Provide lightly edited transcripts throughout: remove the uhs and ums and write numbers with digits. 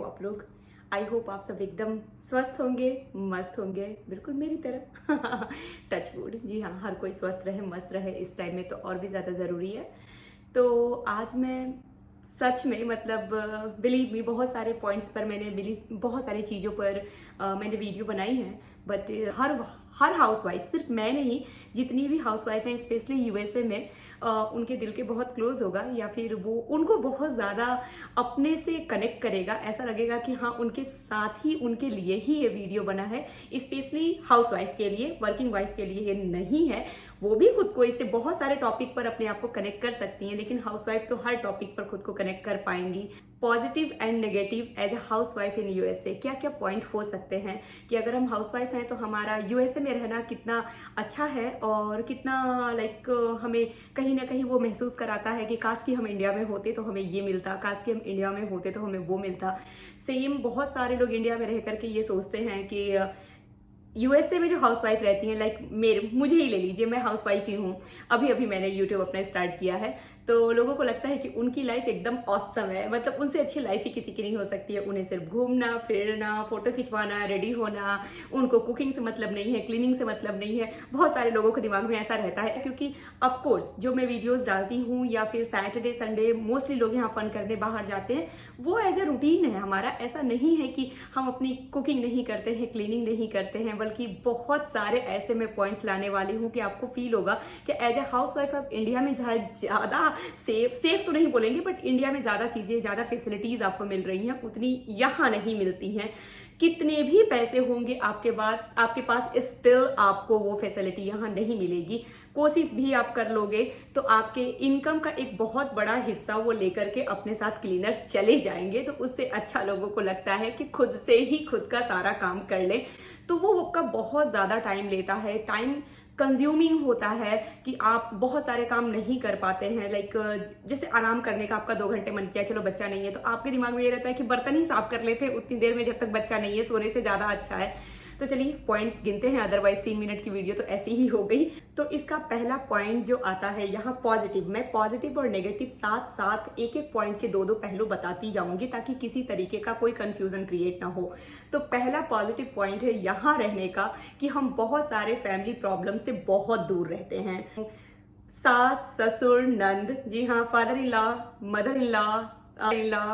आप लोग। I hope आप सब एकदम स्वस्थ होंगे, मस्त होंगे, बिल्कुल मेरी तरह। Touch wood. जी हाँ, हर कोई स्वस्थ रहे, मस्त रहे इस टाइम में तो और भी ज़्यादा ज़रूरी है। तो आज मैं सच में मतलब बिलीव मी बहुत सारे पॉइंट्स पर मैंने बहुत सारी चीज़ों पर मैंने वीडियो बनाई है। बट हर हाउसवाइफ, सिर्फ मैं नहीं, जितनी भी हाउसवाइफ हैं स्पेशली यूएसए में, उनके दिल के बहुत क्लोज होगा या फिर वो उनको बहुत ज़्यादा अपने से कनेक्ट करेगा। ऐसा लगेगा कि हाँ, उनके साथ ही, उनके लिए ही ये वीडियो बना है। स्पेशली हाउसवाइफ के लिए, वर्किंग वाइफ के लिए ये नहीं है। वो भी खुद को इससे बहुत सारे टॉपिक पर अपने आप को कनेक्ट कर सकती हैं, लेकिन हाउसवाइफ तो हर टॉपिक पर खुद को कनेक्ट कर पाएंगी। Positive and negative as a housewife in USA क्या क्या पॉइंट हो सकते हैं कि अगर हम हाउसवाइफ हैं तो हमारा यूएसए में रहना कितना अच्छा है और कितना हमें कहीं ना कहीं वो महसूस कराता है कि काश कि हम इंडिया में होते तो हमें ये मिलता, काश कि हम इंडिया में होते तो हमें वो मिलता। सेम बहुत सारे लोग इंडिया में रह करके ये सोचते हैं कि यूएसए में जो हाउसवाइफ रहती हैं, मुझे ही ले लीजिए, मैं हाउसवाइफ ही हूँ। अभी अभी मैंने यूट्यूब अपना स्टार्ट किया है, तो लोगों को लगता है कि उनकी लाइफ एकदम ऑसम है, मतलब उनसे अच्छी लाइफ ही किसी की नहीं हो सकती है। उन्हें सिर्फ घूमना फिरना, फोटो खिंचवाना, रेडी होना, उनको कुकिंग से मतलब नहीं है, क्लीनिंग से मतलब नहीं है। बहुत सारे लोगों के दिमाग में ऐसा रहता है, क्योंकि ऑफकोर्स जो मैं वीडियोस डालती हूँ या फिर सैटरडे संडे मोस्टली लोग यहाँ फन करने बाहर जाते हैं, वो एज ए रूटीन है हमारा। ऐसा नहीं है कि हम अपनी कुकिंग नहीं करते हैं, क्लीनिंग नहीं करते हैं, बल्कि बहुत सारे ऐसे मैं पॉइंट्स लाने वाली हूँ कि आपको फील होगा कि एज ए हाउस वाइफ आप इंडिया में ज़्यादा सेफ तो नहीं बोलेंगे, बट इंडिया में ज़्यादा चीज़ें, ज़्यादा फैसिलिटीज़ आपको मिल रही हैं, उतनी यहाँ नहीं मिलती हैं। कितने भी पैसे होंगे आपके पास, स्टिल आपको वो फैसिलिटी यहाँ नहीं मिलेगी। कोशिश भी आप कर लोगे तो आपके इनकम का एक बहुत बड़ा हिस्सा वो लेकर के अपने साथ क्लीनर्स चले जाएंगे। तो उससे अच्छा लोगों को लगता है कि खुद से ही खुद का सारा काम कर ले, तो वो आपका बहुत ज़्यादा टाइम लेता है, टाइम कंज्यूमिंग होता है कि आप बहुत सारे काम नहीं कर पाते हैं। जैसे आराम करने का आपका 2 घंटे मन किया, चलो बच्चा नहीं है, तो आपके दिमाग में ये रहता है कि बर्तन ही साफ कर लेते हैं उतनी देर में जब तक बच्चा नहीं है, सोने से ज़्यादा अच्छा है। तो चलिए पॉइंट गिनते हैं, अदरवाइज 3 मिनट की वीडियो तो ऐसी ही हो गई। तो इसका पहला पॉइंट जो आता है यहाँ पॉजिटिव, मैं पॉजिटिव और नेगेटिव साथ साथ एक एक पॉइंट के दो पहलू बताती जाऊंगी ताकि किसी तरीके का कोई कंफ्यूजन क्रिएट ना हो। तो पहला पॉजिटिव पॉइंट है यहाँ रहने का कि हम बहुत सारे फैमिली प्रॉब्लम से बहुत दूर रहते हैं। सास, ससुर, नंद, जी हाँ, father in law, mother in law,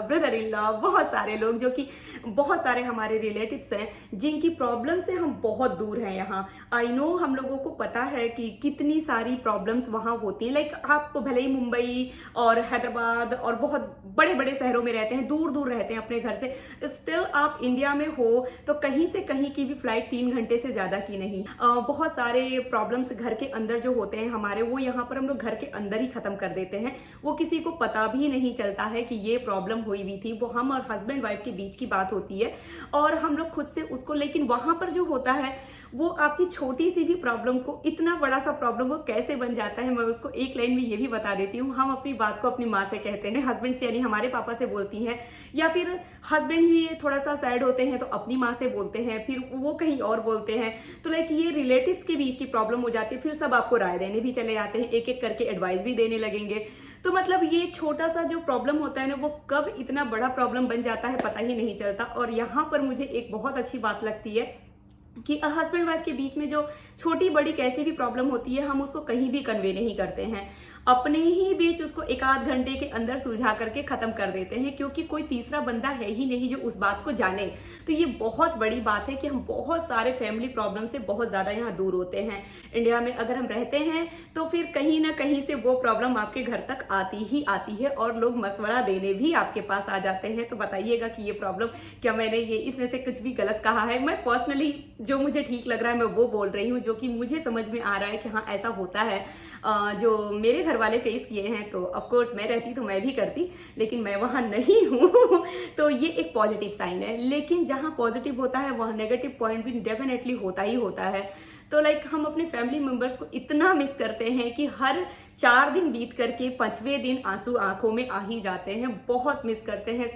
brother in law, बहुत सारे लोग जो कि बहुत सारे हमारे रिलेटिव्स हैं जिनकी प्रॉब्लम से हम बहुत दूर हैं यहाँ। आई नो, हम लोगों को पता है कि कितनी सारी प्रॉब्लम्स वहाँ होती हैं। आप भले ही मुंबई और हैदराबाद और बहुत बड़े बड़े शहरों में रहते हैं, दूर दूर रहते हैं अपने घर से, स्टिल आप इंडिया में हो तो कहीं से कहीं की भी फ्लाइट 3 घंटे से ज़्यादा की नहीं। बहुत सारे प्रॉब्लम्स घर के अंदर जो होते हैं हमारे, वो यहाँ पर हम लोग घर के अंदर ही खत्म कर देते हैं। वो किसी को पता भी नहीं चलता है कि ये प्रॉब्लम हुई हुई थी। वो हम और हस्बैंड वाइफ के बीच की बात होती है और हम लोग खुद से उसको, लेकिन वहां पर जो होता है वो आपकी छोटी सी भी प्रॉब्लम को इतना बड़ा सा प्रॉब्लम वो कैसे बन जाता है, मैं उसको एक लाइन में ये भी बता देती हूँ। हम अपनी बात को अपनी माँ से कहते हैं, हस्बैंड से यानी हमारे पापा से बोलती हैं, या फिर हस्बैंड ही थोड़ा सा सैड होते हैं तो अपनी माँ से बोलते हैं, फिर वो कहीं और बोलते हैं। तो ये रिलेटिव्स के बीच की प्रॉब्लम हो जाती है। फिर सब आपको राय देने भी चले जाते हैं, एक एक करके एडवाइस भी देने लगेंगे। तो ये छोटा सा जो प्रॉब्लम होता है ना, वो कब इतना बड़ा प्रॉब्लम बन जाता है पता ही नहीं चलता। और यहाँ पर मुझे एक बहुत अच्छी बात लगती है कि हस्बैंड वाइफ के बीच में जो छोटी बड़ी कैसी भी प्रॉब्लम होती है, हम उसको कहीं भी कन्वे नहीं करते हैं, अपने ही बीच उसको 1 आध घंटे के अंदर सुलझा करके खत्म कर देते हैं, क्योंकि कोई तीसरा बंदा है ही नहीं जो उस बात को जाने। तो ये बहुत बड़ी बात है कि हम बहुत सारे फैमिली प्रॉब्लम से बहुत ज्यादा यहाँ दूर होते हैं। इंडिया में अगर हम रहते हैं तो फिर कहीं ना कहीं से वो प्रॉब्लम आपके घर तक आती ही आती है और लोग मशवरा देने भी आपके पास आ जाते हैं। तो बताइएगा कि ये प्रॉब्लम, क्या मैंने ये इसमें से कुछ भी गलत कहा है? मैं पर्सनली जो मुझे ठीक लग रहा है मैं वो बोल रही हूँ, जो कि मुझे समझ में आ रहा है कि हाँ ऐसा होता है। जो मेरे घर वाले फेस किए हैं, तो ऑफ कोर्स मैं रहती तो मैं भी करती, लेकिन मैं वहां नहीं हूं। तो ये एक पॉजिटिव साइन है। लेकिन जहां पॉजिटिव होता है वहां नेगेटिव पॉइंट भी डेफिनेटली होता ही होता है। तो हम अपने फैमिली मेंबर्स को इतना मिस करते हैं कि हर 4 दिन बीत करके 5वें दिन आंसू आंखों में आ ही जाते हैं। बहुत मिस करते हैं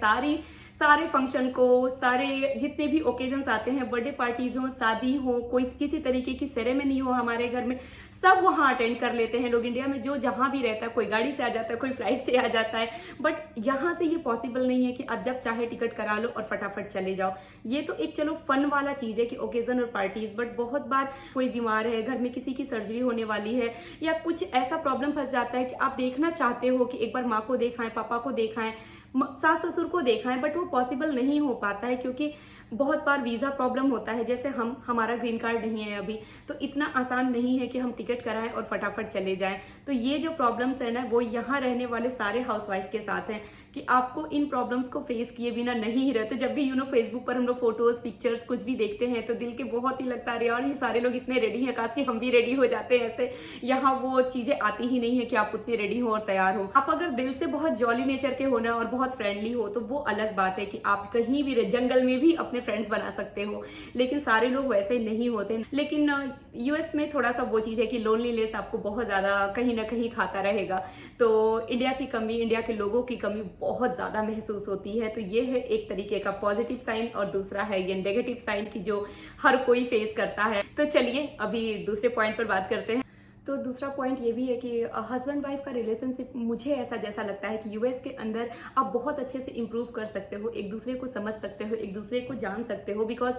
सारे फंक्शन को, सारे जितने भी ओकेजन्स आते हैं, बर्थडे पार्टीज हो, शादी हो, कोई किसी तरीके की सेरेमनी हो हमारे घर में, सब वहाँ अटेंड कर लेते हैं लोग। इंडिया में जो जहाँ भी रहता है, कोई गाड़ी से आ जाता है, कोई फ्लाइट से आ जाता है, बट यहाँ से ये पॉसिबल नहीं है कि आप जब चाहे टिकट करा लो और फटाफट चले जाओ। ये तो एक चलो फन वाला चीज है कि ओकेजन और पार्टीज, बट बहुत बार कोई बीमार है, घर में किसी की सर्जरी होने वाली है, या कुछ ऐसा प्रॉब्लम फंस जाता है कि आप देखना चाहते हो कि एक बार माँ को दिखाएं, पापा को दिखाएं, सास ससुर को देखा है, बट वो पॉसिबल नहीं हो पाता है क्योंकि बहुत बार वीजा प्रॉब्लम होता है। जैसे हमारा ग्रीन कार्ड नहीं है अभी, तो इतना आसान नहीं है कि हम टिकट कराएं और फटाफट चले जाएं। तो ये जो प्रॉब्लम्स है ना, वो यहाँ रहने वाले सारे हाउसवाइफ के साथ हैं कि आपको इन प्रॉब्लम्स को फेस किए बिना नहीं ही रहते। जब भी फेसबुक पर हम लोग फोटोज, पिक्चर्स कुछ भी देखते हैं तो दिल के बहुत ही लगता है यार, ये सारे लोग इतने रेडी हैं, काश कि हम भी रेडी हो जाते हैं ऐसे। यहाँ वो चीजें आती ही नहीं है कि आप उतने रेडी हो और तैयार हो। आप अगर दिल से बहुत जॉली नेचर के हो ना और बहुत फ्रेंडली हो तो वो अलग बात है कि आप कहीं भी जंगल में भी अपने फ्रेंड्स बना सकते हो, लेकिन सारे लोग वैसे नहीं होते। लेकिन यूएस में थोड़ा सा वो चीज है कि लोनलीनेस आपको बहुत ज्यादा कहीं ना कहीं खाता रहेगा। तो इंडिया की कमी, इंडिया के लोगों की कमी बहुत ज्यादा महसूस होती है। तो ये है एक तरीके का पॉजिटिव साइन, और दूसरा है ये नेगेटिव साइन की जो हर कोई फेस करता है। तो चलिए अभी दूसरे पॉइंट पर बात करते हैं। तो दूसरा पॉइंट ये भी है कि हस्बैंड वाइफ का रिलेशनशिप, मुझे ऐसा जैसा लगता है कि यूएस के अंदर आप बहुत अच्छे से इंप्रूव कर सकते हो, एक दूसरे को समझ सकते हो, एक दूसरे को जान सकते हो, बिकॉज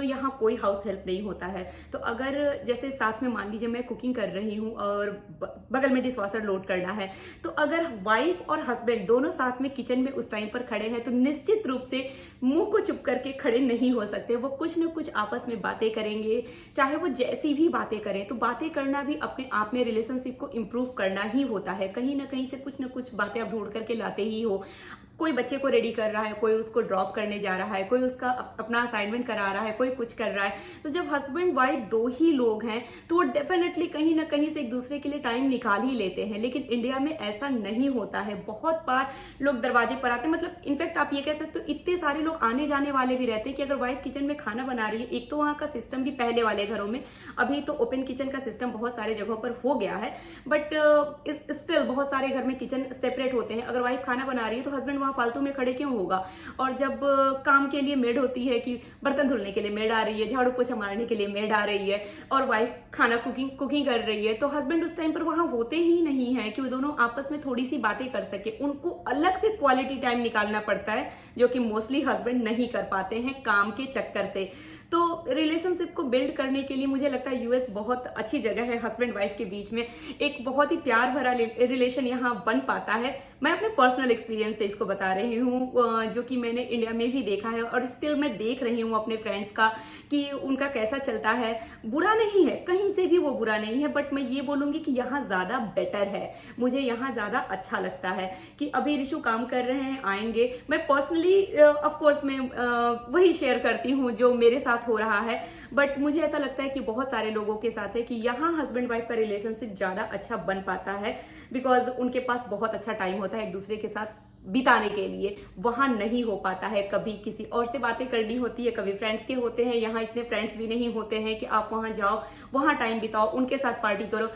यहाँ कोई हाउस हेल्प नहीं होता है। तो अगर जैसे साथ में मान लीजिए मैं कुकिंग कर रही हूँ और बगल में डिशवॉशर लोड करना है, तो अगर वाइफ और हस्बैंड दोनों साथ में किचन में उस टाइम पर खड़े हैं तो निश्चित रूप से मुंह को चुप करके खड़े नहीं हो सकते। वो कुछ न कुछ आपस में बातें करेंगे, चाहे वो जैसी भी बातें करें। तो बातें करना भी अपने आप में रिलेशनशिप को इंप्रूव करना ही होता है। कहीं ना कहीं से कुछ ना कुछ बातें आप ढूंढ करके लाते ही हो। कोई बच्चे को रेडी कर रहा है, कोई उसको ड्रॉप करने जा रहा है, कोई उसका अपना असाइनमेंट करा रहा है, कोई कुछ कर रहा है। तो जब हस्बैंड वाइफ दो ही लोग हैं तो वो डेफिनेटली कहीं ना कहीं से एक दूसरे के लिए टाइम निकाल ही लेते हैं। लेकिन इंडिया में ऐसा नहीं होता है। बहुत बार लोग दरवाजे पर आते हैं, मतलब इनफैक्ट आप ये कह सकते हो इतने सारे लोग आने जाने वाले भी रहते हैं कि अगर वाइफ किचन में खाना बना रही है, एक तो वहाँ का सिस्टम भी पहले वाले घरों में, अभी तो ओपन किचन का सिस्टम बहुत सारे जगहों पर हो गया है, बट स्टिल बहुत सारे घर में किचन सेपरेट होते हैं। अगर वाइफ खाना बना रही है तो हस्बैंड वहाँ फालतू में खड़े क्यों होगा। और जब काम के लिए मेड होती है कि बर्तन धुलने के लिए मेड आ रही है, झाड़ू पोछा मारने के लिए मेड आ रही है, और वाइफ खाना कुकिंग कर रही है, तो हस्बैंड उस टाइम पर वहां होते ही नहीं है कि वो दोनों आपस में थोड़ी सी बातें कर सके। उनको अलग से क्वालिटी टाइम निकालना पड़ता है, जो कि मोस्टली हस्बैंड नहीं कर पाते हैं काम के चक्कर से। तो रिलेशनशिप को बिल्ड करने के लिए मुझे लगता है यूएस बहुत अच्छी जगह है। हस्बैंड वाइफ के बीच में एक बहुत ही प्यार भरा रिलेशन यहाँ बन पाता है। मैं अपने पर्सनल एक्सपीरियंस से इसको बता रही हूँ, जो कि मैंने इंडिया में भी देखा है और स्टिल मैं देख रही हूँ अपने फ्रेंड्स का कि उनका कैसा चलता है। बुरा नहीं है, कहीं से भी वो बुरा नहीं है, बट मैं ये बोलूंगी कि यहाँ ज्यादा बेटर है। मुझे यहाँ ज्यादा अच्छा लगता है कि अभी ऋषु काम कर रहे हैं, आएंगे। मैं पर्सनली ऑफकोर्स मैं वही शेयर करती हूँ जो मेरे साथ हो रहा है, बट मुझे ऐसा लगता है कि बहुत सारे लोगों के साथ है कि यहाँ हस्बैंड वाइफ का रिलेशनशिप ज्यादा अच्छा बन पाता है, बिकॉज उनके पास बहुत अच्छा टाइम होता है एक दूसरे के साथ बिताने के लिए। वहां नहीं हो पाता है, कभी किसी और से बातें करनी होती है, कभी फ्रेंड्स के होते हैं। यहाँ इतने फ्रेंड्स भी नहीं होते हैं कि आप वहां जाओ, वहां टाइम बिताओ, उनके साथ पार्टी करो।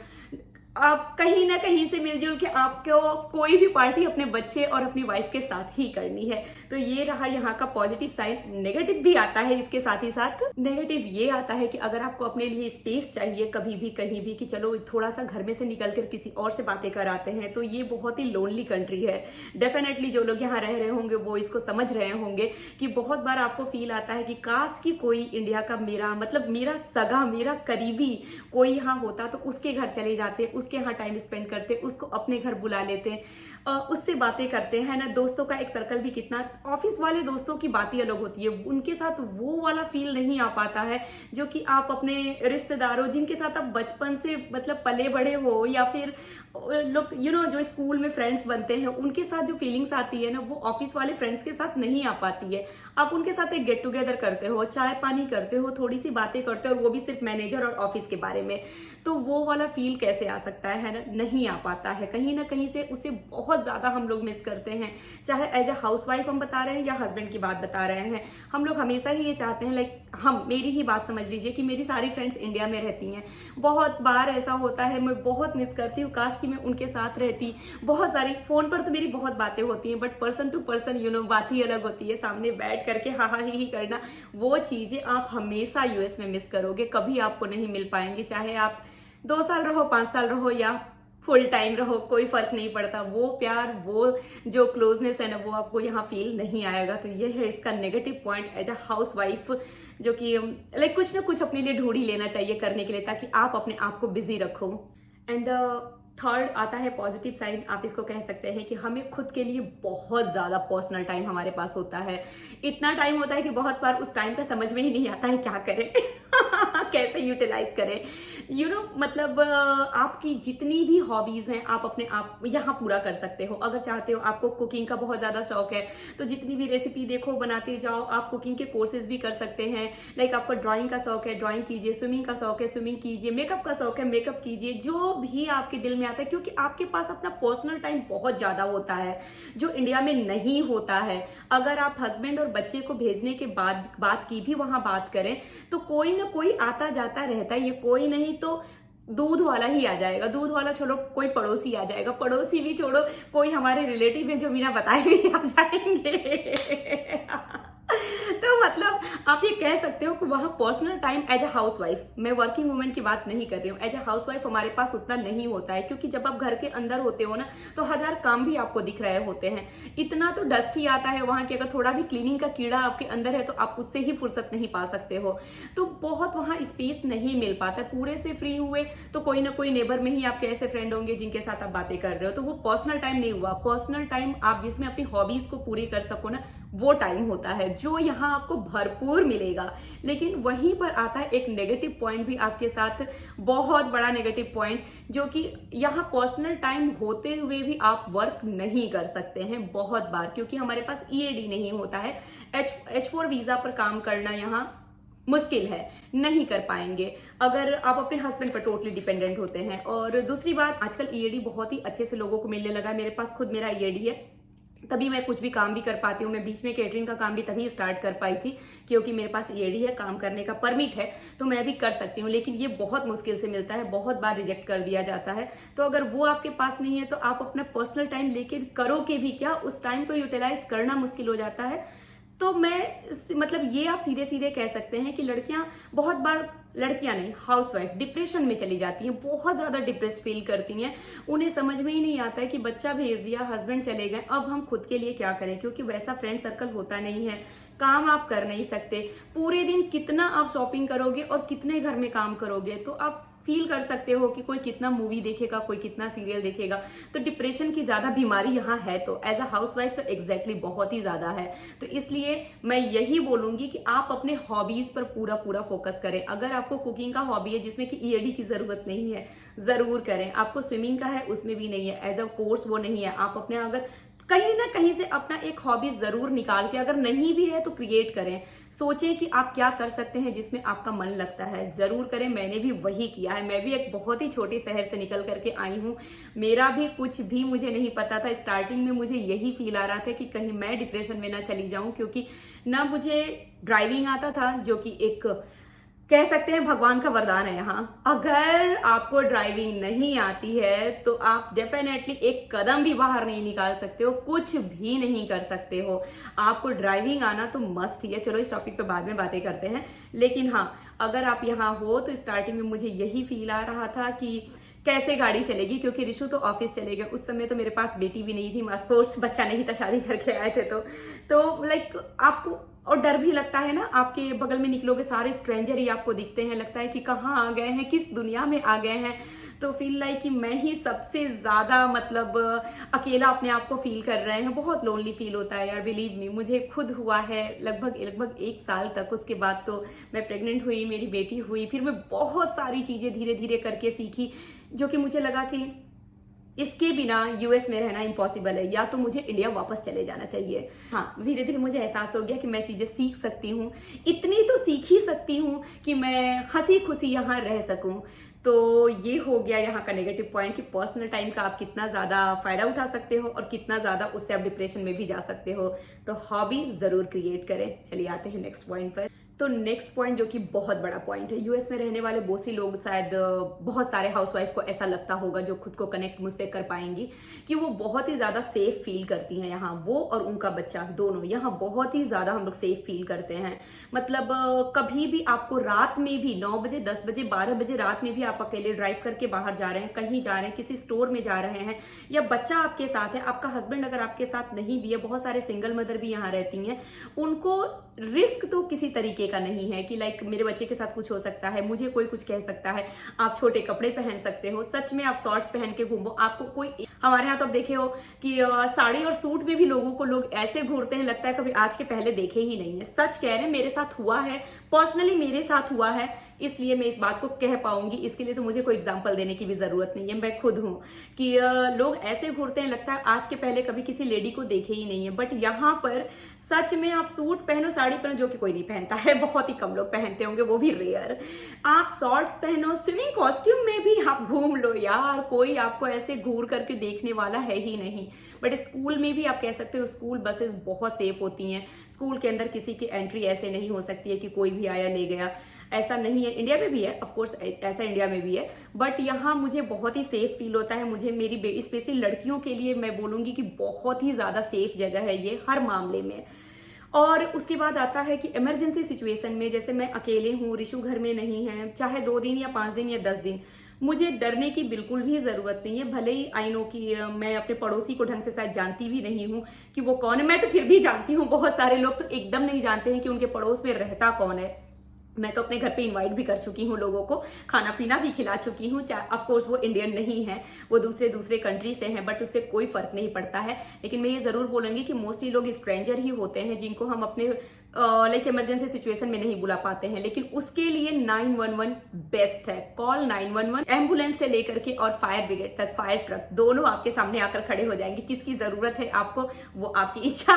आप कहीं ना कहीं से मिलजुल के आपको कोई भी पार्टी अपने बच्चे और अपनी वाइफ के साथ ही करनी है। तो ये रहा यहाँ का पॉजिटिव साइन। नेगेटिव भी आता है इसके साथ ही साथ। नेगेटिव ये आता है कि अगर आपको अपने लिए स्पेस चाहिए कभी भी कहीं भी, कि चलो थोड़ा सा घर में से निकलकर किसी और से बातें कराते हैं, तो ये बहुत ही लोनली कंट्री है। डेफिनेटली जो लोग यहाँ रह रहे होंगे वो इसको समझ रहे होंगे कि बहुत बार आपको फील आता है कि काश कि कोई इंडिया का मेरा सगा, मेरा करीबी कोई यहाँ होता तो उसके घर चले जाते, उसके यहाँ टाइम स्पेंड करते, उसको अपने घर बुला लेते, उससे बातें करते हैं ना। दोस्तों का एक सर्कल भी कितना, ऑफिस वाले दोस्तों की बात ही अलग होती है, उनके साथ वो वाला फील नहीं आ पाता है जो कि आप अपने रिश्तेदारों जिनके साथ आप बचपन से मतलब पले बड़े हो, या फिर लोग जो स्कूल में फ्रेंड्स बनते हैं, उनके साथ जो फीलिंग्स आती है ना, वो ऑफिस वाले फ्रेंड्स के साथ नहीं आ पाती है। आप उनके साथ एक गेट टुगेदर करते हो, चाय पानी करते हो, थोड़ी सी बातें करते हो, और वो भी सिर्फ मैनेजर और ऑफिस के बारे में, तो वो वाला फील कैसे आ सकता सकता है ना, नहीं आ पाता है। कहीं ना कहीं से उसे बहुत ज़्यादा हम लोग मिस करते हैं, चाहे एज ए हाउस वाइफ हम बता रहे हैं या हस्बैंड की बात बता रहे हैं। हम लोग हमेशा ही ये चाहते हैं, लाइक हम, मेरी ही बात समझ लीजिए कि मेरी सारी फ्रेंड्स इंडिया में रहती हैं। बहुत बार ऐसा होता है, मैं बहुत मिस करती हूँ, काश कि मैं उनके साथ रहती। बहुत सारी फ़ोन पर तो मेरी बहुत बातें होती हैं, बट पर्सन टू पर्सन बात ही अलग होती है। सामने बैठ करके हा हा ही करना, वो चीज़ें आप हमेशा यूएस में मिस करोगे, कभी आपको नहीं मिल पाएंगी। चाहे आप 2 साल रहो, 5 साल रहो या फुल टाइम रहो, कोई फर्क नहीं पड़ता। वो प्यार, वो जो क्लोजनेस है ना, वो आपको यहाँ फील नहीं आएगा। तो ये है इसका negative point as a house wife, जो कि लाइक कुछ ना कुछ अपने लिए ढूंढ ही लेना चाहिए करने के लिए, ताकि आप अपने आप को बिजी रखो। एंड थर्ड आता है पॉजिटिव साइड, आप इसको कह सकते हैं कि हमें खुद के लिए बहुत ज़्यादा पर्सनल टाइम हमारे पास होता है। इतना टाइम होता है कि बहुत बार उस टाइम का समझ में ही नहीं आता है क्या करें कैसे यूटिलाइज करें। मतलब आपकी जितनी भी हॉबीज हैं आप अपने आप यहाँ पूरा कर सकते हो। अगर चाहते हो, आपको कुकिंग का बहुत ज़्यादा शौक है, तो जितनी भी रेसिपी देखो बनाते जाओ। आप कुकिंग के कोर्सेज भी कर सकते हैं। लाइक आपको ड्राइंग का शौक है, ड्राइंग कीजिए। स्विमिंग का शौक है, स्विमिंग कीजिए। मेकअप का शौक है, मेकअप कीजिए। जो भी आपके दिल में आता है, क्योंकि आपके पास अपना पर्सनल टाइम बहुत ज़्यादा होता है, जो इंडिया में नहीं होता है। अगर आप हस्बैंड और बच्चे को भेजने के बाद बात की भी वहाँ बात करें, तो कोई ना कोई आता जाता रहता है। ये कोई नहीं तो दूध वाला ही आ जाएगा, दूध वाला छोड़ो, कोई पड़ोसी आ जाएगा, पड़ोसी भी छोड़ो, कोई हमारे रिलेटिव है जो बिना बताए भी आ जाएंगे तो मतलब आप ये कह सकते हो कि वहाँ personal time as a house wife, मैं वर्किंग वुमेन की बात नहीं कर रही हूँ, एज अ हाउस वाइफ हमारे पास उतना नहीं होता है। क्योंकि जब आप घर के अंदर होते हो ना, तो 1000 काम भी आपको दिख रहे होते हैं। इतना तो डस्ट ही आता है वहाँ की, अगर थोड़ा भी क्लीनिंग का कीड़ा आपके अंदर है तो आप उससे ही फुर्सत नहीं पा सकते हो। तो बहुत वहाँ स्पेस नहीं मिल पाता। पूरे से फ्री हुए तो कोई ना कोई नेबर में ही आपके ऐसे फ्रेंड होंगे जिनके साथ आप बातें कर रहे हो, तो वो पर्सनल टाइम नहीं हुआ। पर्सनल टाइम आप जिसमें अपनी हॉबीज को पूरी कर सको ना, वो टाइम होता है जो यहाँ आपको भरपूर मिलेगा। लेकिन वहीं पर आता है एक नेगेटिव पॉइंट भी आपके साथ, बहुत बड़ा नेगेटिव पॉइंट, जो कि यहाँ पर्सनल टाइम होते हुए भी आप वर्क नहीं कर सकते हैं बहुत बार, क्योंकि हमारे पास ईएडी नहीं होता है। H4 वीजा पर काम करना यहाँ मुश्किल है, नहीं कर पाएंगे अगर आप अपने हस्बैंड पर टोटली डिपेंडेंट होते हैं। और दूसरी बात, आजकल ईएडी बहुत ही अच्छे से लोगों को मिलने लगा है। मेरे पास खुद मेरा ईएडी है, तभी मैं कुछ भी काम भी कर पाती हूँ। मैं बीच में केटरिंग का काम भी तभी स्टार्ट कर पाई थी क्योंकि मेरे पास ईएडी है, काम करने का परमिट है, तो मैं भी कर सकती हूँ। लेकिन ये बहुत मुश्किल से मिलता है, बहुत बार रिजेक्ट कर दिया जाता है। तो अगर वो आपके पास नहीं है तो आप अपना पर्सनल टाइम लेके करोगे भी क्या, उस टाइम को यूटिलाइज करना मुश्किल हो जाता है। तो मैं मतलब ये आप सीधे सीधे कह सकते हैं कि लड़कियां बहुत बार, लड़कियां नहीं, हाउसवाइफ डिप्रेशन में चली जाती हैं, बहुत ज़्यादा डिप्रेस फील करती हैं। उन्हें समझ में ही नहीं आता है कि बच्चा भेज दिया, हस्बैंड चले गए, अब हम खुद के लिए क्या करें, क्योंकि वैसा फ्रेंड सर्कल होता नहीं है, काम आप कर नहीं सकते। पूरे दिन कितना आप शॉपिंग करोगे और कितने घर में काम करोगे, तो आप फील कर सकते हो कि कोई कितना मूवी देखेगा, कोई कितना सीरियल देखेगा। तो डिप्रेशन की ज़्यादा बीमारी यहाँ है, तो एज अ हाउसवाइफ तो एग्जैक्टली बहुत ही ज़्यादा है। तो इसलिए मैं यही बोलूँगी कि आप अपने हॉबीज़ पर पूरा पूरा फोकस करें। अगर आपको कुकिंग का हॉबी है जिसमें कि ईएडी की ज़रूरत नहीं है, ज़रूर करें। आपको स्विमिंग का है, उसमें भी नहीं है, एज अ कोर्स वो नहीं है। आप अपने अगर कहीं ना कहीं से अपना एक हॉबी जरूर निकाल के, अगर नहीं भी है तो क्रिएट करें। सोचें कि आप क्या कर सकते हैं जिसमें आपका मन लगता है, जरूर करें। मैंने भी वही किया है। मैं भी एक बहुत ही छोटे शहर से निकल करके आई हूँ। मेरा भी कुछ भी मुझे नहीं पता था। स्टार्टिंग में मुझे यही फील आ रहा था कि कहीं मैं डिप्रेशन में ना चली जाऊं, क्योंकि ना मुझे ड्राइविंग आता था, जो कि एक कह सकते हैं भगवान का वरदान है यहाँ। अगर आपको ड्राइविंग नहीं आती है तो आप डेफिनेटली एक कदम भी बाहर नहीं निकाल सकते हो, कुछ भी नहीं कर सकते हो। आपको ड्राइविंग आना तो मस्ट ही है। चलो इस टॉपिक पे बाद में बातें करते हैं। लेकिन हाँ, अगर आप यहाँ हो तो स्टार्टिंग में मुझे यही फील आ रहा था कि कैसे गाड़ी चलेगी, क्योंकि ऋषु तो ऑफिस चले गए। उस समय तो मेरे पास बेटी भी नहीं थी, ऑफकोर्स बच्चा नहीं था, शादी करके आए थे। तो लाइक आपको और डर भी लगता है ना, आपके बगल में निकलोगे सारे स्ट्रेंजर ही आपको दिखते हैं, लगता है कि कहाँ आ गए हैं, किस दुनिया में आ गए हैं। तो फील लाइक कि मैं ही सबसे ज़्यादा मतलब अकेला अपने आप को फील कर रहे हैं। बहुत लोनली फील होता है यार, बिलीव मी। मुझे खुद हुआ है लगभग 1 साल तक। उसके बाद तो मैं प्रेग्नेंट हुई, मेरी बेटी हुई, फिर मैं बहुत सारी चीज़ें धीरे धीरे करके सीखी, जो कि मुझे लगा कि इसके बिना यूएस में रहना इम्पॉसिबल है, या तो मुझे इंडिया वापस चले जाना चाहिए। हाँ, धीरे धीरे मुझे एहसास हो गया कि मैं चीज़ें सीख सकती हूँ, इतनी तो सीख ही सकती हूँ कि मैं हंसी खुशी यहाँ रह सकूँ। तो ये हो गया यहाँ का नेगेटिव पॉइंट कि पर्सनल टाइम का आप कितना ज़्यादा फायदा उठा सकते हो और कितना ज़्यादा उससे आप डिप्रेशन में भी जा सकते हो। तो हॉबी ज़रूर क्रिएट करें। चलिए आते हैं नेक्स्ट पॉइंट पर। तो नेक्स्ट पॉइंट जो कि बहुत बड़ा पॉइंट है, यूएस में रहने वाले बहुत सी लोग, शायद बहुत सारे हाउसवाइफ को ऐसा लगता होगा जो खुद को कनेक्ट मुझसे कर पाएंगी कि वो बहुत ही ज़्यादा सेफ फील करती हैं यहाँ, वो और उनका बच्चा दोनों यहाँ बहुत ही ज़्यादा हम लोग सेफ फील करते हैं। मतलब कभी भी आपको रात में भी 9 बजे 10 बजे 12 बजे रात में भी आप अकेले ड्राइव करके बाहर जा रहे हैं, कहीं जा रहे हैं, किसी स्टोर में जा रहे हैं, या बच्चा आपके साथ है, आपका हस्बैंड अगर आपके साथ नहीं भी है, बहुत सारे सिंगल मदर भी यहाँ रहती हैं, उनको रिस्क तो किसी तरीके का नहीं है कि लाइक मेरे बच्चे के साथ कुछ हो सकता है, मुझे कोई कुछ कह सकता है। आप छोटे कपड़े पहन सकते हो, सच में आप शॉर्ट्स पहन के घूमो, आपको कोई, हमारे यहाँ तो आप देखे हो कि साड़ी और सूट में भी लोगों को लोग ऐसे घूरते हैं, लगता है कभी आज के पहले देखे ही नहीं है। सच कह रहे हैं, मेरे साथ हुआ है, पर्सनली मेरे साथ हुआ है, इसलिए मैं इस बात को कह पाऊंगी। इसके लिए तो मुझे कोई एग्जाम्पल देने की भी जरूरत नहीं है, मैं खुद हूं कि लोग ऐसे घूरते हैं, लगता है आज के पहले कभी किसी लेडी को देखे ही नहीं है। बट यहाँ पर सच में आप सूट पहनो, साड़ी पहनो, जो कि कोई नहीं पहनता है, बहुत ही कम लोग पहनते होंगे, वो भी रेयर। आप शॉर्ट्स पहनो, स्विमिंग कॉस्ट्यूम में भी आप घूम लो यार, कोई आपको ऐसे घूर करके देखने वाला है ही नहीं। बट स्कूल में भी आप कह सकते हो, स्कूल बसेस बहुत सेफ होती हैं, स्कूल के अंदर किसी की एंट्री ऐसे नहीं हो सकती है कि कोई भी आया ले गया, ऐसा नहीं है। इंडिया में भी है, ऑफ कोर्स ऐसा इंडिया में भी है, बट यहाँ मुझे बहुत ही सेफ फील होता है। मुझे मेरी स्पेशली लड़कियों के लिए मैं बोलूँगी कि बहुत ही ज़्यादा सेफ जगह है ये हर मामले में। और उसके बाद आता है कि इमरजेंसी सिचुएशन में, जैसे मैं अकेले हूँ, रिशु घर में नहीं है, चाहे 2 दिन या 5 दिन या 10 दिन, मुझे डरने की बिल्कुल भी ज़रूरत नहीं है। भले ही आई नो कि मैं अपने पड़ोसी को ढंग से शायद जानती भी नहीं हूँ कि वो कौन है, मैं तो फिर भी जानती हूँ, बहुत सारे लोग तो एकदम नहीं जानते हैं कि उनके पड़ोस में रहता कौन है। मैं तो अपने घर पे इनवाइट भी कर चुकी हूँ लोगों को, खाना पीना भी खिला चुकी हूँ, ऑफ कोर्स वो इंडियन नहीं है, वो दूसरे कंट्री से हैं, बट उससे कोई फर्क नहीं पड़ता है। लेकिन मैं ये ज़रूर बोलूँगी कि मोस्टली लोग स्ट्रेंजर ही होते हैं जिनको हम अपने लाइक इमरजेंसी सिचुएशन में नहीं बुला पाते हैं, लेकिन उसके लिए 911 बेस्ट है। कॉल 911, एम्बुलेंस से लेकर के और फायर ब्रिगेड तक, फायर ट्रक दोनों आपके सामने आकर खड़े हो जाएंगे। किसकी जरूरत है आपको, वो आपकी इच्छा।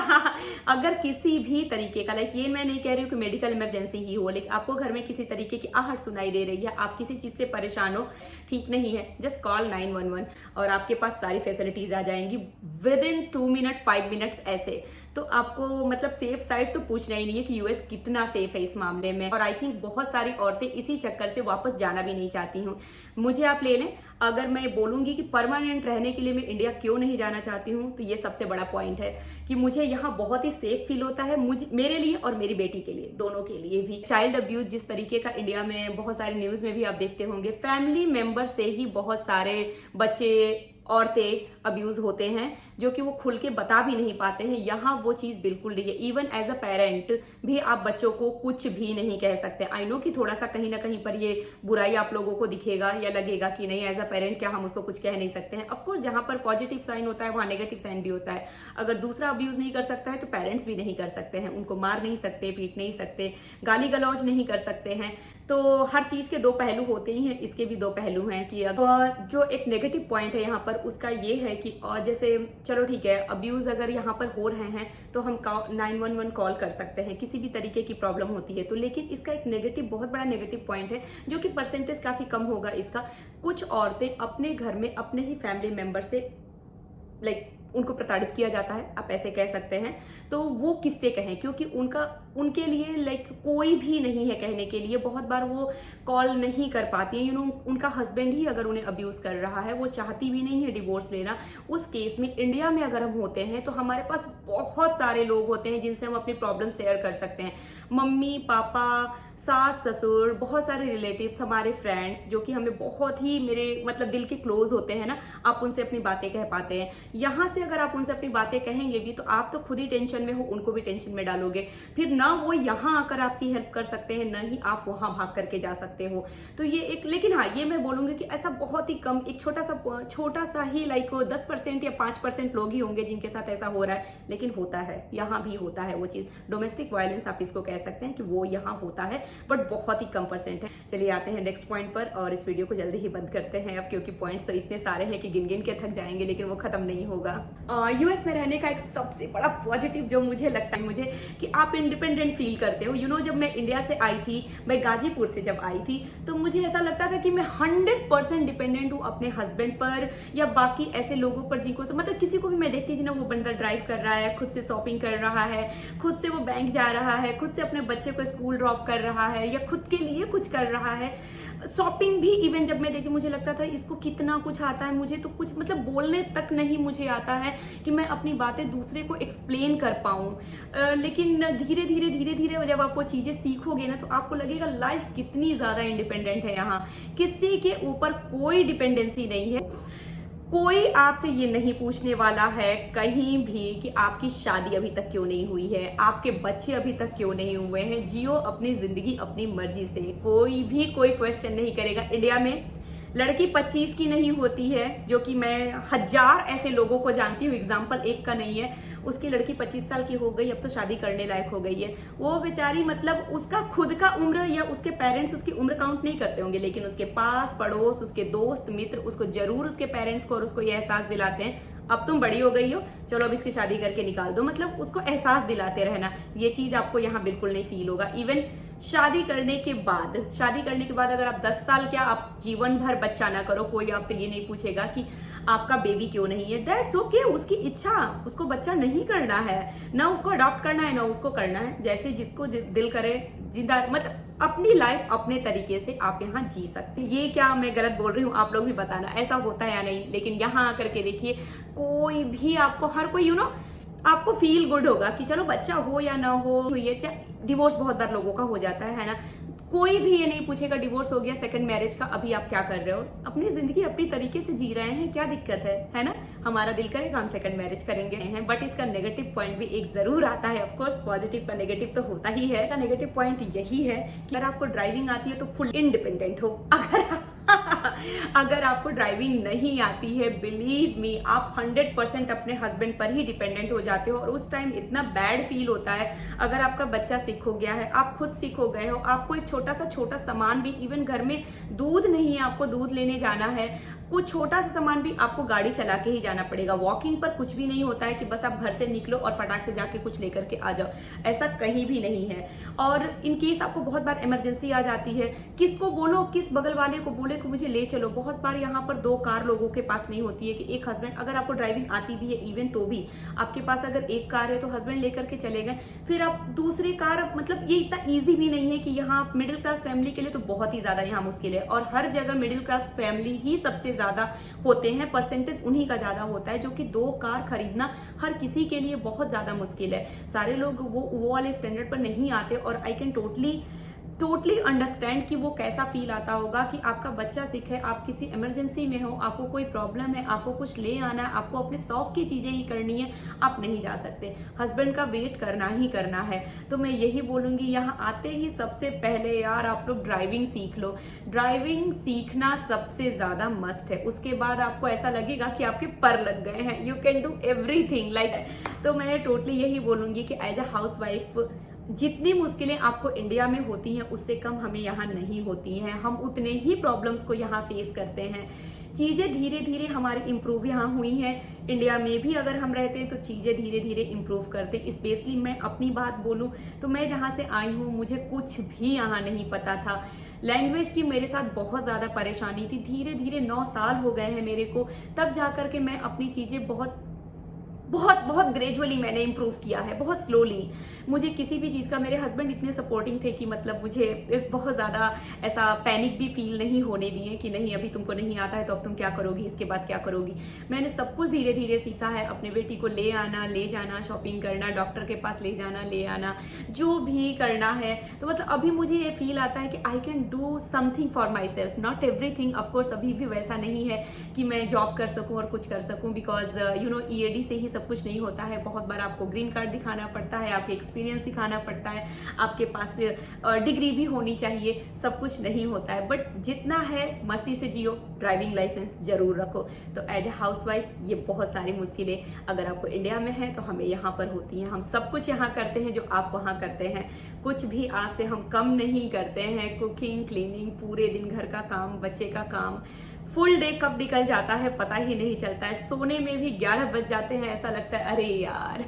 अगर किसी भी तरीके का, लाइक ये मैं नहीं कह रही हूँ कि मेडिकल इमरजेंसी ही हो, लेकिन आपको घर में किसी तरीके की आहट सुनाई दे रही है, आप किसी चीज से परेशान हो, ठीक नहीं है, जस्ट कॉल 911 और आपके पास सारी फैसिलिटीज आ जाएंगी विद इन 2 मिनट 5 मिनट्स ऐसे। तो आपको मतलब सेफ साइड तो पूछना ही नहीं है कि यूएस कितना सेफ है इस मामले में। और आई थिंक बहुत सारी औरतें इसी चक्कर से वापस जाना भी नहीं चाहती हूँ। मुझे आप ले लें, अगर मैं बोलूंगी कि परमानेंट रहने के लिए मैं इंडिया क्यों नहीं जाना चाहती हूँ, तो ये सबसे बड़ा पॉइंट है कि मुझे यहाँ बहुत ही सेफ फील होता है, मुझे, मेरे लिए और मेरी बेटी के लिए, दोनों के लिए भी। चाइल्ड अब्यूज जिस तरीके का इंडिया में बहुत सारे न्यूज में भी आप देखते होंगे, फैमिली मेंबर से ही बहुत सारे बच्चे, औरतें अब्यूज होते हैं, जो कि वो खुल के बता भी नहीं पाते हैं। यहाँ वो चीज़ बिल्कुल नहीं है। इवन एज अ पेरेंट भी आप बच्चों को कुछ भी नहीं कह सकते। आई नो कि थोड़ा सा कहीं ना कहीं पर ये बुराई आप लोगों को दिखेगा या लगेगा कि नहीं, एज अ पेरेंट क्या हम उसको कुछ कह नहीं सकते हैं। ऑफकोर्स जहाँ पर पॉजिटिव साइन होता है वहाँ नेगेटिव साइन भी होता है। अगर दूसरा अब्यूज नहीं कर सकता है तो पेरेंट्स भी नहीं कर सकते हैं, उनको मार नहीं सकते, पीट नहीं सकते, गाली गलौज नहीं कर सकते हैं। तो हर चीज़ के 2 पहलू होते ही हैं, इसके भी 2 पहलू हैं कि जो एक नेगेटिव पॉइंट है यहाँ पर उसका ये है कि जैसे चलो ठीक है, अब्यूज़ अगर यहाँ पर हो रहे हैं तो हम 911 कॉल कर सकते हैं, किसी भी तरीके की प्रॉब्लम होती है तो। लेकिन इसका एक नेगेटिव, बहुत बड़ा नेगेटिव पॉइंट है, जो कि परसेंटेज काफ़ी कम होगा इसका। कुछ औरतें अपने घर में अपने ही फैमिली मेम्बर से लाइक उनको प्रताड़ित किया जाता है, आप ऐसे कह सकते हैं। तो वो किससे कहें, क्योंकि उनके लिए लाइक कोई भी नहीं है कहने के लिए। बहुत बार वो कॉल नहीं कर पाती हैं, उनका हस्बैंड ही अगर उन्हें अब्यूज कर रहा है, वो चाहती भी नहीं है डिवोर्स लेना। उस केस में इंडिया में अगर हम होते हैं तो हमारे पास बहुत सारे लोग होते हैं जिनसे हम अपनी प्रॉब्लम शेयर कर सकते हैं। मम्मी पापा, सास ससुर, बहुत सारे रिलेटिव्स, हमारे फ्रेंड्स जो कि हमें बहुत ही मेरे मतलब दिल के क्लोज होते हैं ना, आप उनसे अपनी बातें कह पाते हैं। यहाँ से अगर आप उनसे अपनी बातें कहेंगे भी तो आप तो खुद ही टेंशन में हो, उनको भी टेंशन में डालोगे। फिर ना वो यहाँ आकर आपकी हेल्प कर सकते हैं, ना ही आप वहाँ भाग करके जा सकते हो। तो ये एक, लेकिन हाँ ये मैं बोलूँगी कि ऐसा बहुत ही कम, एक छोटा सा ही लाइक 10% या 5% लोग ही होंगे जिनके साथ ऐसा हो रहा है, लेकिन होता है, यहाँ भी होता है वो चीज़। डोमेस्टिक वायलेंस आप इसको कह सकते हैं कि वो यहाँ होता है, बट बहुत ही कम % है। चलिए आते हैं नेक्स्ट पॉइंट पर और इस वीडियो को जल्दी ही बंद करते हैं अब, क्योंकि पॉइंट्स तो इतने सारे हैं कि गिन गिन के थक जाएंगे, लेकिन वो खत्म नहीं होगा। यूएस में रहने का एक सबसे बड़ा पॉजिटिव जो मुझे लगता है मुझे कि आप इंडिपेंडेंट फील करते हो। जब मैं इंडिया से आई थी, मैं गाजीपुर से जब आई थी, तो मुझे ऐसा लगता था कि मैं 100% डिपेंडेंट हूँ अपने हस्बैंड पर या बाकी ऐसे लोगों पर जिनको से मतलब किसी को भी मैं देखती थी ना, वो बंदा ड्राइव कर रहा है, खुद से शॉपिंग कर रहा है, खुद से वो बैंक जा रहा है, खुद से अपने बच्चे को स्कूल ड्रॉप कर रहा है या खुद के लिए कुछ कर रहा है। शॉपिंग भी इवन जब मैं देखती मुझे लगता था इसको कितना कुछ आता है, मुझे तो कुछ मतलब बोलने तक नहीं मुझे आता है कि मैं अपनी बातें दूसरे को एक्सप्लेन कर पाऊँ। लेकिन धीरे धीरे जब आप वो चीज़ें सीखोगे ना, तो आपको लगेगा लाइफ कितनी ज़्यादा इंडिपेंडेंट है। यहाँ किसी के ऊपर कोई डिपेंडेंसी नहीं है। कोई आपसे ये नहीं पूछने वाला है कहीं भी कि आपकी शादी अभी तक क्यों नहीं हुई है, आपके बच्चे अभी तक क्यों नहीं हुए हैं। जियो अपनी जिंदगी अपनी मर्जी से, कोई भी कोई क्वेश्चन नहीं करेगा। इंडिया में लड़की 25 की नहीं होती है, जो कि मैं 1000 ऐसे लोगों को जानती हूँ, एग्जाम्पल एक का नहीं है। उसकी लड़की 25 साल की हो गई, अब तो शादी करने लायक हो गई है। वो बेचारी मतलब उसका खुद का उम्र या उसके पेरेंट्स उसकी उम्र काउंट नहीं करते होंगे, लेकिन उसके पास पड़ोस, उसके दोस्त मित्र उसको जरूर उसके पेरेंट्स को और उसको ये एहसास दिलाते हैं अब तुम बड़ी हो गई हो, चलो अब इसकी शादी करके निकाल दो। मतलब उसको एहसास दिलाते रहना, ये चीज आपको यहाँ बिल्कुल नहीं फील होगा। इवन शादी करने के बाद अगर आप 10 साल क्या आप जीवन भर बच्चा ना करो, कोई आपसे ये नहीं पूछेगा कि आपका बेबी क्यों नहीं है। दैट्स ओके, उसकी इच्छा, उसको बच्चा नहीं करना है, ना उसको अडॉप्ट करना है ना उसको करना है, जैसे जिसको दिल करे जिंदा, मतलब अपनी लाइफ अपने तरीके से आप यहाँ जी सकते हैं। ये क्या मैं गलत बोल रही हूँ, आप लोग भी बताना ऐसा होता है या नहीं। लेकिन यहाँ आकर के देखिए, कोई भी आपको, हर कोई आपको फील गुड होगा कि चलो बच्चा हो या ना हो, ये डिवोर्स बहुत बार लोगों का हो जाता है ना, कोई भी ये नहीं पूछेगा डिवोर्स हो गया, सेकंड मैरिज का, अभी आप क्या कर रहे हो, अपनी जिंदगी अपनी तरीके से जी रहे हैं, क्या दिक्कत है ना। हमारा दिल करेगा हम सेकंड मैरिज करेंगे हैं, बट इसका नेगेटिव पॉइंट भी एक जरूर आता है। ऑफ कोर्स पॉजिटिव का नेगेटिव तो होता ही है। का नेगेटिव पॉइंट यही है कि अगर आपको ड्राइविंग आती है तो फुल इंडिपेंडेंट हो। अगर आपको ड्राइविंग नहीं आती है, बिलीव मी, आप 100% अपने हस्बैंड पर ही डिपेंडेंट हो जाते हो और उस टाइम इतना बैड फील होता है। अगर आपका बच्चा सिक हो गया है, आप खुद सिक हो गए हो, आपको एक छोटा सामान भी, इवन घर में दूध नहीं है, आपको दूध लेने जाना है, कुछ छोटा सा सामान भी आपको गाड़ी चला के ही जाना पड़ेगा। वॉकिंग पर कुछ भी नहीं होता है कि बस आप घर से निकलो और फटाक से जाके कुछ लेकर के आ जाओ, ऐसा कहीं भी नहीं है। और इन केस आपको बहुत बार इमरजेंसी आ जाती है, किसको बोलो, किस बगल वाले को बोले कि मुझे ले चलो। बहुत बार यहाँ पर 2 कार लोगों के पास नहीं होती है कि एक हस्बैंड, अगर आपको ड्राइविंग आती भी है इवन तो भी आपके पास अगर एक कार है तो हस्बैंड लेकर के चले गए, फिर आप दूसरी कार, मतलब ये इतना ईजी भी नहीं है कि यहाँ मिडिल क्लास फैमिली के लिए तो बहुत ही ज्यादा यहाँ मुश्किल है। और हर जगह मिडिल क्लास फैमिली ही सबसे ज्यादा होते हैं, परसेंटेज उन्हीं का ज्यादा होता है, जो कि 2 कार खरीदना हर किसी के लिए बहुत ज्यादा मुश्किल है। सारे लोग वो वाले स्टैंडर्ड पर नहीं आते। और आई कैन टोटली अंडरस्टैंड कि वो कैसा फील आता होगा कि आपका बच्चा सिक है, आप किसी इमरजेंसी में हो, आपको कोई प्रॉब्लम है, आपको कुछ ले आना है, आपको अपने शौक की चीजें ही करनी है, आप नहीं जा सकते, हस्बैंड का वेट करना ही करना है। तो मैं यही बोलूंगी, यहाँ आते ही सबसे पहले यार आप लोग ड्राइविंग सीख लो। ड्राइविंग सीखना सबसे ज्यादा मस्ट है। उसके बाद आपको ऐसा लगेगा कि आपके पर लग गए हैं, you can do everything like. तो मैं टोटली यही बोलूंगी कि एज अ हाउस वाइफ जितनी मुश्किलें आपको इंडिया में होती हैं उससे कम हमें यहाँ नहीं होती हैं। हम उतने ही प्रॉब्लम्स को यहाँ फेस करते हैं। चीज़ें धीरे धीरे हमारी इम्प्रूव यहाँ हुई हैं। इंडिया में भी अगर हम रहते हैं तो चीज़ें धीरे धीरे इम्प्रूव करते हैं। स्पेशली मैं अपनी बात बोलूँ तो मैं जहाँ से आई हूँ मुझे कुछ भी यहाँ नहीं पता था। लैंग्वेज की मेरे साथ बहुत ज़्यादा परेशानी थी। धीरे धीरे 9 साल हो गए हैं मेरे को, तब जा कर के मैं अपनी चीज़ें बहुत ग्रेजुअली मैंने इम्प्रूव किया है, बहुत स्लोली। मुझे किसी भी चीज़ का, मेरे हस्बैंड इतने सपोर्टिंग थे कि मतलब मुझे बहुत ज़्यादा ऐसा पैनिक भी फील नहीं होने दिए कि नहीं अभी तुमको नहीं आता है तो अब तुम क्या करोगी, इसके बाद क्या करोगी। मैंने सब कुछ धीरे धीरे सीखा है। अपने बेटी को ले आना, ले जाना, शॉपिंग करना, डॉक्टर के पास ले जाना, ले आना, जो भी करना है। तो मतलब अभी मुझे ये फील आता है कि I can do something for my self, not everything. Of course अभी भी वैसा नहीं है कि मैं जॉब कर सकूँ और कुछ कर सकूँ, बिकॉज EAD से ही सब कुछ नहीं होता है। बहुत बार आपको ग्रीन कार्ड दिखाना पड़ता है, आपके एक्सपीरियंस दिखाना पड़ता है, आपके पास डिग्री भी होनी चाहिए, सब कुछ नहीं होता है। बट जितना है मस्ती से जियो, ड्राइविंग लाइसेंस जरूर रखो। तो एज ए हाउस वाइफ ये बहुत सारी मुश्किलें अगर आपको इंडिया में है तो हमें यहाँ पर होती हैं। हम सब कुछ यहाँ करते हैं जो आप वहाँ करते हैं, कुछ भी आपसे हम कम नहीं करते हैं। कुकिंग, क्लीनिंग, पूरे दिन घर का काम, बच्चे का काम, फुल डे कब निकल जाता है पता ही नहीं चलता है। सोने में भी 11 बज जाते हैं, ऐसा लगता है अरे यार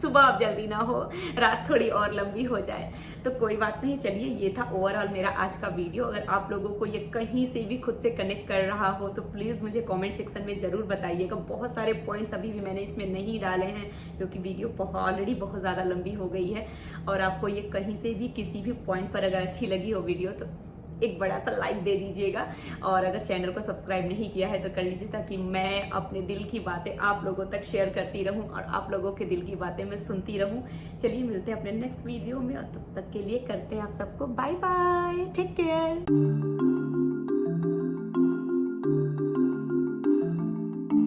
सुबह अब जल्दी ना हो, रात थोड़ी और लंबी हो जाए। तो कोई बात नहीं, चलिए ये था ओवरऑल मेरा आज का वीडियो। अगर आप लोगों को ये कहीं से भी खुद से कनेक्ट कर रहा हो तो प्लीज़ मुझे कमेंट सेक्शन में ज़रूर बताइएगा। बहुत सारे पॉइंट्स अभी भी मैंने इसमें नहीं डाले हैं क्योंकि वीडियो ऑलरेडी बहुत ज़्यादा लंबी हो गई है। और आपको ये कहीं से भी किसी भी पॉइंट पर अगर अच्छी लगी हो वीडियो तो एक बड़ा सा लाइक दे दीजिएगा। और अगर चैनल को सब्सक्राइब नहीं किया है तो कर लीजिए, ताकि मैं अपने दिल की बातें आप लोगों तक शेयर करती रहूं और आप लोगों के दिल की बातें मैं सुनती रहूं। चलिए मिलते हैं अपने नेक्स्ट वीडियो में, और तब तक के लिए करते हैं आप सबको बाय बाय, टेक केयर।